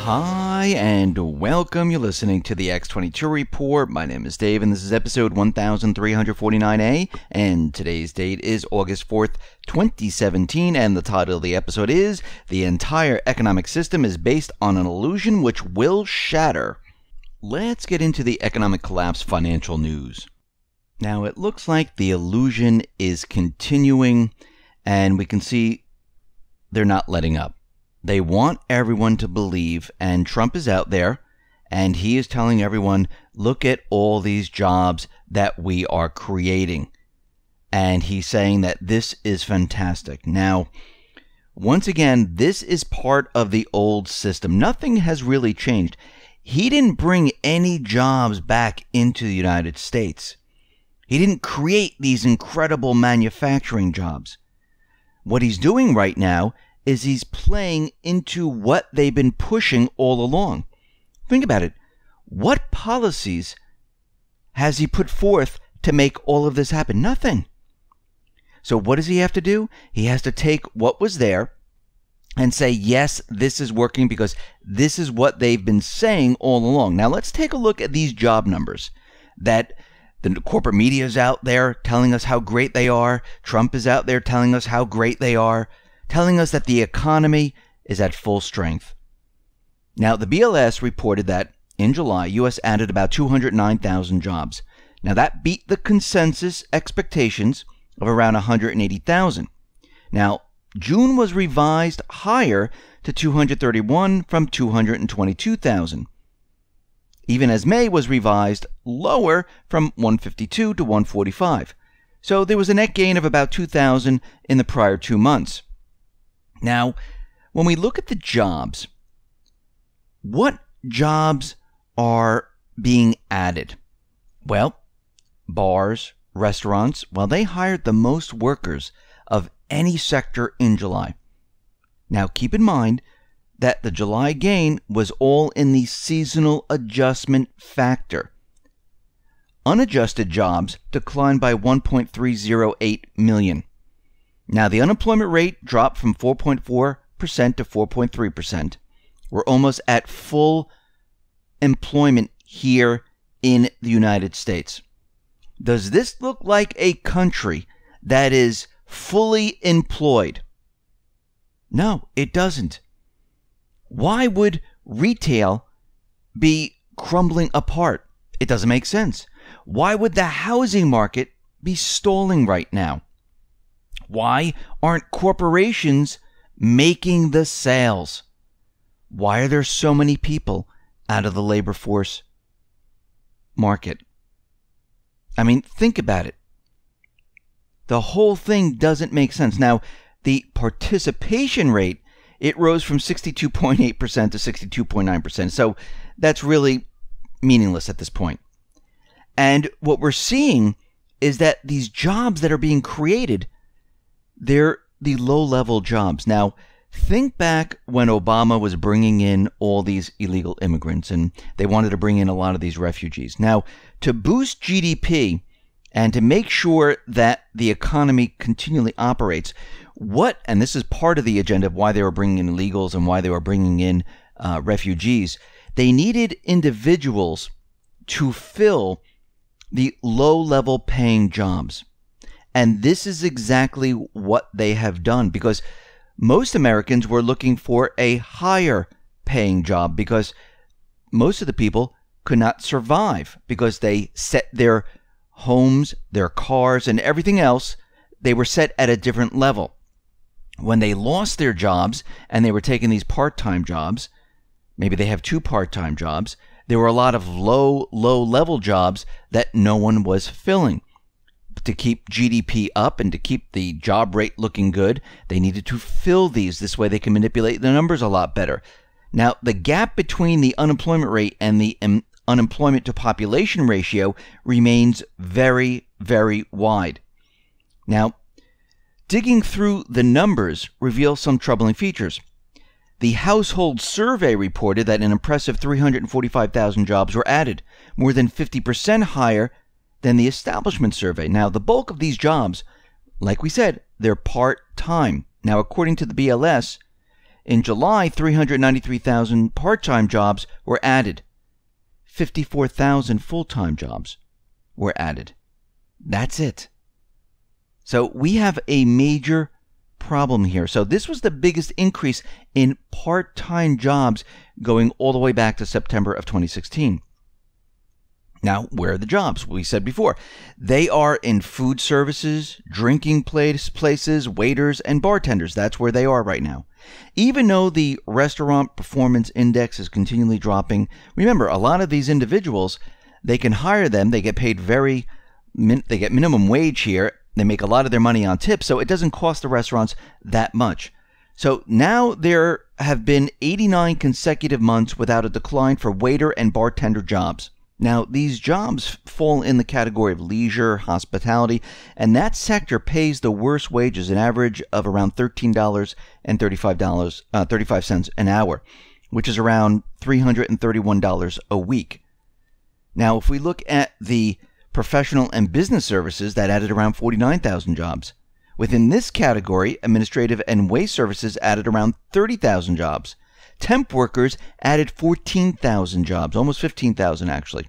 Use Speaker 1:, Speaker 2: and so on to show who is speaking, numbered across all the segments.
Speaker 1: Hi and welcome. You're listening to the X22 Report. My name is Dave and this is episode 1349A and today's date is August 4th, 2017, and the title of the episode is "The Entire Economic System is Based on an Illusion Which Will Shatter." Let's get into the economic collapse financial news. Now it looks like the illusion is continuing and we can see they're not letting up. They want everyone to believe, and Trump is out there, and he is telling everyone, look at all these jobs that we are creating. And he's saying that this is fantastic. Now, once again, this is part of the old system. Nothing has really changed. He didn't bring any jobs back into the United States. He didn't create these incredible manufacturing jobs. What he's doing right now is he's playing into what they've been pushing all along. Think about it. What policies has he put forth to make all of this happen? Nothing. So what does he have to do? He has to take what was there and say, yes, this is working because this is what they've been saying all along. Now let's take a look at these job numbers that the corporate media is out there telling us how great they are. Trump is out there telling us how great they are, telling us that the economy is at full strength. Now, the BLS reported that in July, U.S. added about 209,000 jobs. Now, that beat the consensus expectations of around 180,000. Now, June was revised higher to 231 from 222,000. Even as May was revised lower from 152 to 145. So there was a net gain of about 2,000 in the prior 2 months. Now, when we look at the jobs, what jobs are being added? Well, bars, restaurants, well, they hired the most workers of any sector in July. Now, keep in mind that the July gain was all in the seasonal adjustment factor. Unadjusted jobs declined by 1.308 million. Now, the unemployment rate dropped from 4.4% to 4.3%. We're almost at full employment here in the United States. Does this look like a country that is fully employed? No, it doesn't. Why would retail be crumbling apart? It doesn't make sense. Why would the housing market be stalling right now? Why aren't corporations making the sales? Why are there so many people out of the labor force market? I mean, think about it. The whole thing doesn't make sense. Now, the participation rate, it rose from 62.8% to 62.9%. So that's really meaningless at this point. And what we're seeing is that these jobs that are being created, they're the low-level jobs. Now, think back when Obama was bringing in all these illegal immigrants, and they wanted to bring in a lot of these refugees. Now, to boost GDP and to make sure that the economy continually operates, and this is part of the agenda of why they were bringing in illegals and why they were bringing in refugees, they needed individuals to fill the low-level paying jobs. And this is exactly what they have done, because most Americans were looking for a higher paying job because most of the people could not survive because they set their homes, their cars, and everything else, they were set at a different level. When they lost their jobs and they were taking these part-time jobs, maybe they have 2 part-time jobs, there were a lot of low-level jobs that no one was filling. To keep GDP up and to keep the job rate looking good, they needed to fill these. This way they can manipulate the numbers a lot better. Now, the gap between the unemployment rate and the unemployment to population ratio remains very, very wide. Now, digging through the numbers reveals some troubling features. The household survey reported that an impressive 345,000 jobs were added, more than 50% higher than the establishment survey. Now, the bulk of these jobs, like we said, they're part-time. Now, according to the BLS, In July, 393,000 part-time jobs were added. 54,000 full-time jobs were added. That's it. So we have a major problem here. So this was the biggest increase in part-time jobs going all the way back to September of 2016. Now, where are the jobs? We said before, they are in food services, drinking places, waiters, and bartenders. That's where they are right now. Even though the restaurant performance index is continually dropping, remember, a lot of these individuals, they can hire them. They get paid they get minimum wage here. They make a lot of their money on tips, so it doesn't cost the restaurants that much. So now there have been 89 consecutive months without a decline for waiter and bartender jobs. Now, these jobs fall in the category of leisure, hospitality, and that sector pays the worst wages, an average of around $13.35 an hour, which is around $331 a week. Now, if we look at the professional and business services, that added around 49,000 jobs. Within this category, administrative and waste services added around 30,000 jobs. Temp workers added 14,000 jobs, almost 15,000 actually.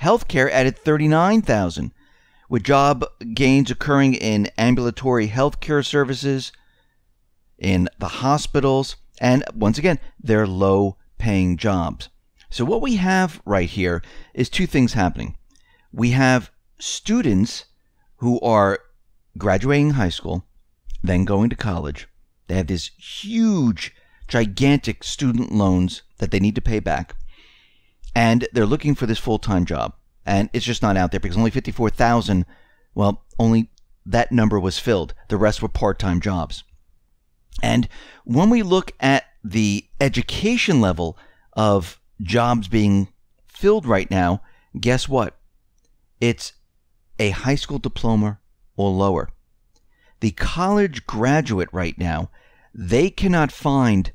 Speaker 1: Healthcare added 39,000, with job gains occurring in ambulatory healthcare services, in the hospitals, and once again, they're low-paying jobs. So what we have right here is two things happening. We have students who are graduating high school, then going to college. They have this huge, gigantic student loans that they need to pay back. And they're looking for this full-time job. And it's just not out there because only 54,000, well, only that number was filled. The rest were part-time jobs. And when we look at the education level of jobs being filled right now, guess what? It's a high school diploma or lower. The college graduate right now, they cannot find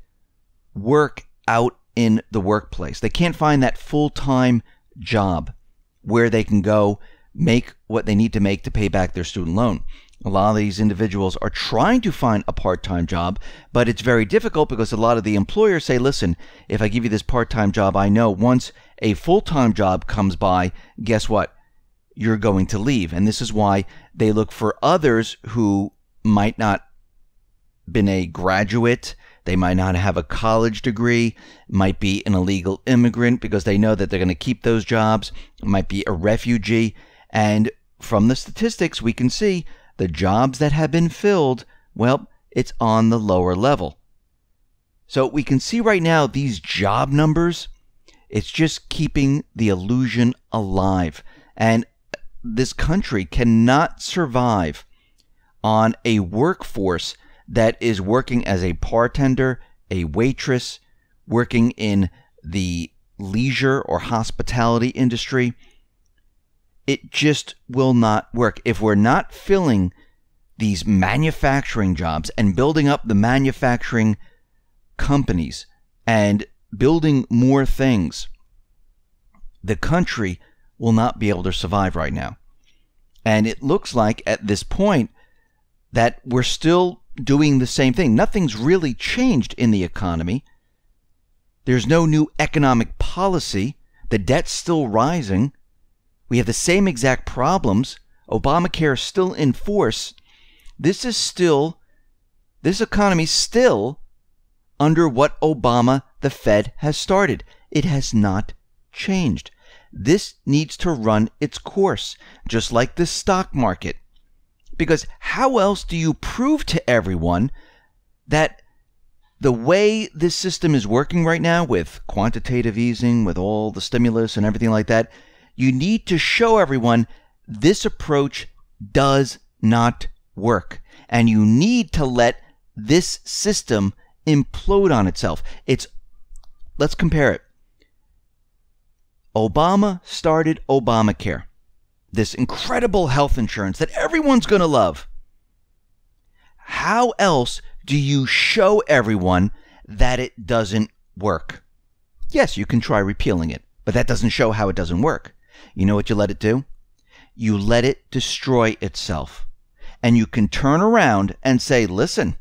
Speaker 1: work out in the workplace. They can't find that full-time job where they can go make what they need to make to pay back their student loan. A lot of these individuals are trying to find a part-time job, but it's very difficult because a lot of the employers say, listen, if I give you this part-time job, I know once a full-time job comes by, guess what? You're going to leave. And this is why they look for others who might not been a graduate, they might not have a college degree, might be an illegal immigrant because they know that they're going to keep those jobs, might be a refugee. And from the statistics, we can see the jobs that have been filled, well, it's on the lower level. So we can see right now these job numbers, it's just keeping the illusion alive. And this country cannot survive on a workforce that is working as a bartender, a waitress, working in the leisure or hospitality industry. It just will not work. If we're not filling these manufacturing jobs and building up the manufacturing companies and building more things, the country will not be able to survive right now. And it looks like at this point that we're still doing the same thing. Nothing's really changed in the economy. There's no new economic policy. The debt's still rising. We have the same exact problems. Obamacare is still in force. This economy is still under what Obama, the Fed, has started. It has not changed. This needs to run its course, just like the stock market. Because how else do you prove to everyone that the way this system is working right now with quantitative easing, with all the stimulus and everything like that, you need to show everyone this approach does not work. And you need to let this system implode on itself. Let's compare it. Obama started Obamacare, this incredible health insurance that everyone's going to love. How else do you show everyone that it doesn't work? Yes, you can try repealing it, but that doesn't show how it doesn't work. You know what you let it do? You let it destroy itself. And you can turn around and say, listen,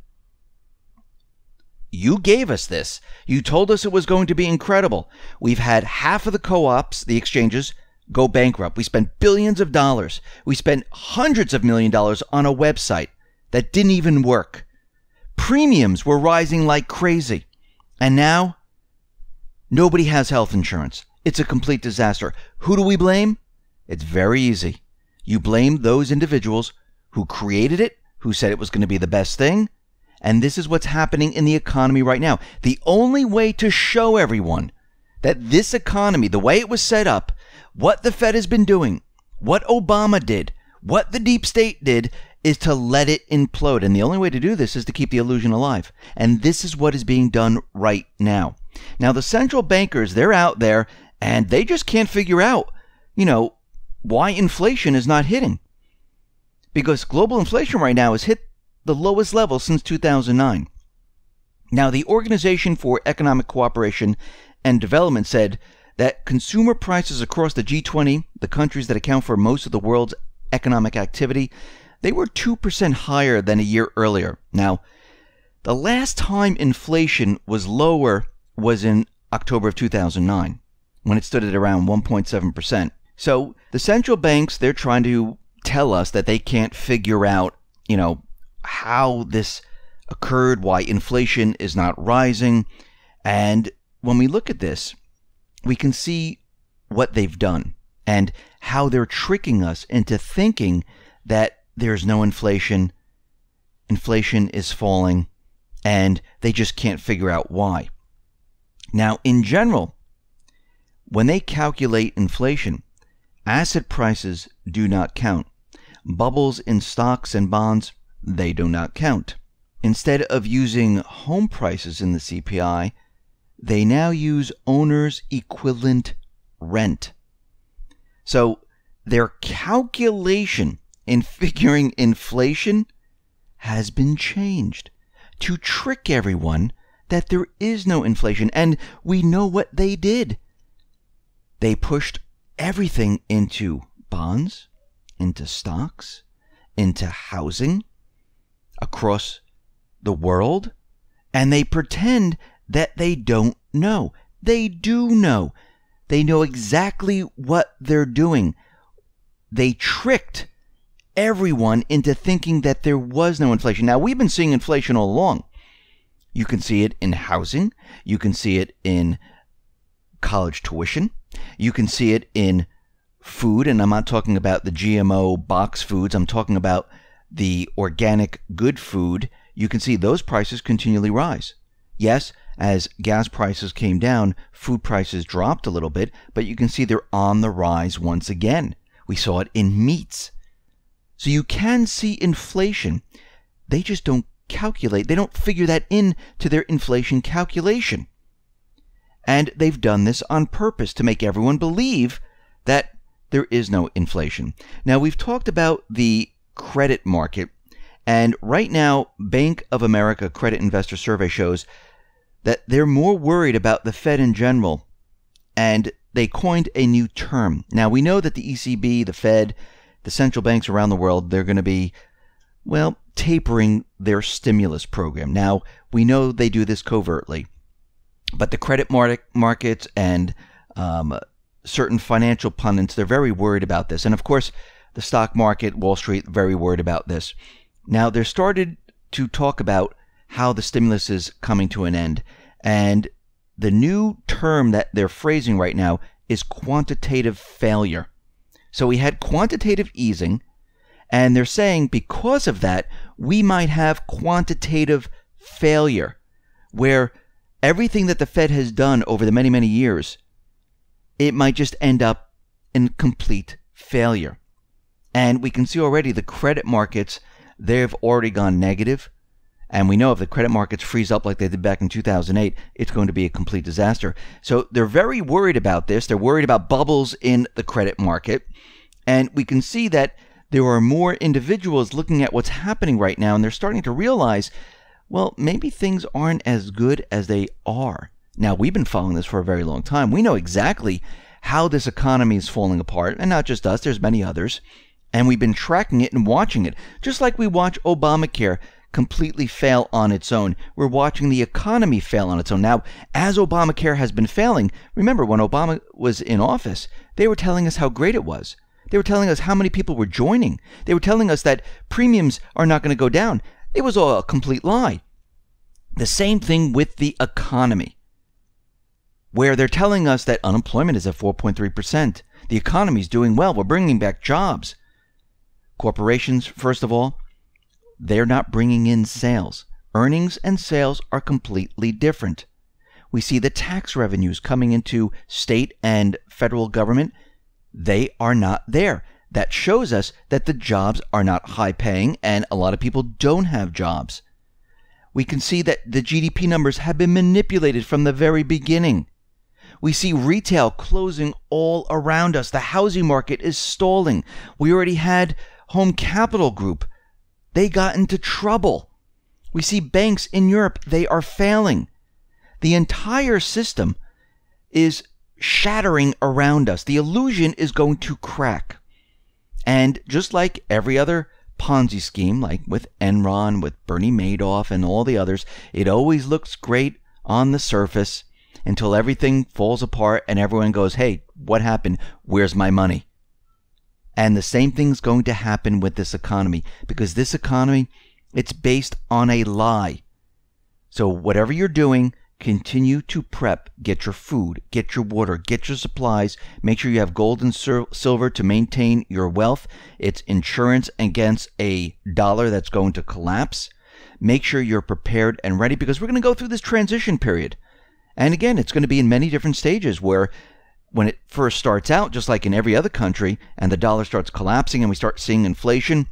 Speaker 1: You gave us this. You told us it was going to be incredible. We've had half of the co-ops, the exchanges, go bankrupt. We spent billions of dollars. We spent hundreds of million dollars on a website that didn't even work. Premiums were rising like crazy. And now, nobody has health insurance. It's a complete disaster. Who do we blame? It's very easy. You blame those individuals who created it, who said it was going to be the best thing. And this is what's happening in the economy right now. The only way to show everyone that this economy, the way it was set up, what the Fed has been doing, what Obama did, what the deep state did, is to let it implode. And the only way to do this is to keep the illusion alive. And this is what is being done right now. Now, the central bankers, they're out there and they just can't figure out, why inflation is not hitting. Because global inflation right now has hit the lowest level since 2009. Now, the Organization for Economic Cooperation and Development said that consumer prices across the G20, the countries that account for most of the world's economic activity, they were 2% higher than a year earlier. Now, the last time inflation was lower was in October of 2009, when it stood at around 1.7%. So the central banks, they're trying to tell us that they can't figure out, how this occurred, why inflation is not rising. And when we look at this, we can see what they've done and how they're tricking us into thinking that there's no inflation, inflation is falling, and they just can't figure out why. Now, in general, when they calculate inflation, asset prices do not count. Bubbles in stocks and bonds, they do not count. Instead of using home prices in the CPI, they now use owner's equivalent rent. So their calculation in figuring inflation has been changed to trick everyone that there is no inflation. And we know what they did. They pushed everything into bonds, into stocks, into housing across the world, and they pretend that they don't know. They do know. They know exactly what they're doing. They tricked everyone into thinking that there was no inflation. Now, we've been seeing inflation all along. You can see it in housing. You can see it in college tuition. You can see it in food, and I'm not talking about the GMO box foods. I'm talking about the organic good food. You can see those prices continually rise. Yes, as gas prices came down, food prices dropped a little bit, but you can see they're on the rise once again. We saw it in meats. So you can see inflation. They just don't calculate. They don't figure that into their inflation calculation. And they've done this on purpose to make everyone believe that there is no inflation. Now, we've talked about the credit market, and right now, Bank of America Credit Investor Survey shows that they're more worried about the Fed in general, and they coined a new term. Now, we know that the ECB, the Fed, the central banks around the world, they're going to be, tapering their stimulus program. Now, we know they do this covertly, but the credit markets and certain financial pundits, they're very worried about this. And of course, the stock market, Wall Street, very worried about this. Now, they're started to talk about how the stimulus is coming to an end. And the new term that they're phrasing right now is quantitative failure. So we had quantitative easing, and they're saying because of that, we might have quantitative failure, where everything that the Fed has done over the many, many years, it might just end up in complete failure. And we can see already the credit markets, they've already gone negative. And we know if the credit markets freeze up like they did back in 2008, it's going to be a complete disaster. So they're very worried about this. They're worried about bubbles in the credit market. And we can see that there are more individuals looking at what's happening right now, and they're starting to realize, well, maybe things aren't as good as they are. Now, we've been following this for a very long time. We know exactly how this economy is falling apart, and not just us, there's many others. And we've been tracking it and watching it, just like we watch Obamacare completely fail on its own. We're watching the economy fail on its own. Now, as Obamacare has been failing, remember when Obama was in office, they were telling us how great it was. They were telling us how many people were joining. They were telling us that premiums are not going to go down. It was all a complete lie. The same thing with the economy, where they're telling us that unemployment is at 4.3%. The economy is doing well. We're bringing back jobs. Corporations, first of all, they're not bringing in sales. Earnings and sales are completely different. We see the tax revenues coming into state and federal government. They are not there. That shows us that the jobs are not high paying and a lot of people don't have jobs. We can see that the GDP numbers have been manipulated from the very beginning. We see retail closing all around us. The housing market is stalling. We already had Home Capital Group. They got into trouble. We see banks in Europe. They are failing. The entire system is shattering around us. The illusion is going to crack. And just like every other Ponzi scheme, like with Enron, with Bernie Madoff, and all the others, it always looks great on the surface until everything falls apart and everyone goes, hey, what happened? Where's my money? And the same thing's going to happen with this economy, because this economy, it's based on a lie. So whatever you're doing, continue to prep. Get your food, get your water, get your supplies. Make sure you have gold and silver to maintain your wealth. It's insurance against a dollar that's going to collapse. Make sure you're prepared and ready, because we're going to go through this transition period. And again, it's going to be in many different stages, where when it first starts out, just like in every other country, and the dollar starts collapsing and we start seeing inflation,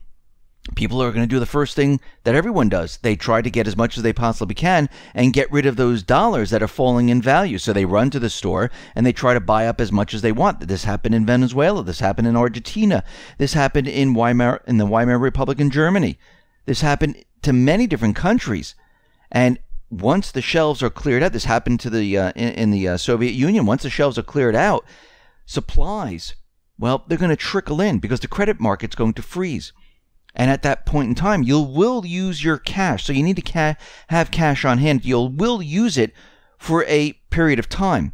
Speaker 1: people are going to do the first thing that everyone does. They try to get as much as they possibly can and get rid of those dollars that are falling in value. So they run to the store and they try to buy up as much as they want. This happened in Venezuela. This happened in Argentina. This happened in the Weimar Republic in Germany. This happened to many different countries. And once the shelves are cleared out, this happened to in the Soviet Union. Once the shelves are cleared out, supplies, well, they're going to trickle in because the credit market's going to freeze. And at that point in time, you will use your cash. So you need to have cash on hand. You will use it for a period of time.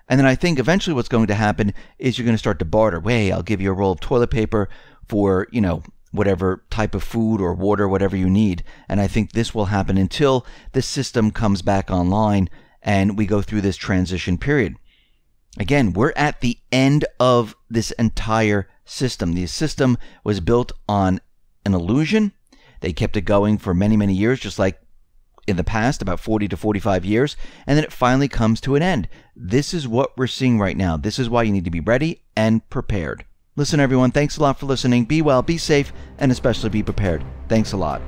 Speaker 1: And then I think eventually what's going to happen is you're going to start to barter. Hey, I'll give you a roll of toilet paper for, whatever type of food or water, whatever you need. And I think this will happen until the system comes back online and we go through this transition period. Again, we're at the end of this entire system. The system was built on an illusion. They kept it going for many, many years, just like in the past, about 40 to 45 years, and then it finally comes to an end. This is what we're seeing right now. This is why you need to be ready and prepared. Listen, everyone, thanks a lot for listening. Be well, be safe, and especially be prepared. Thanks a lot.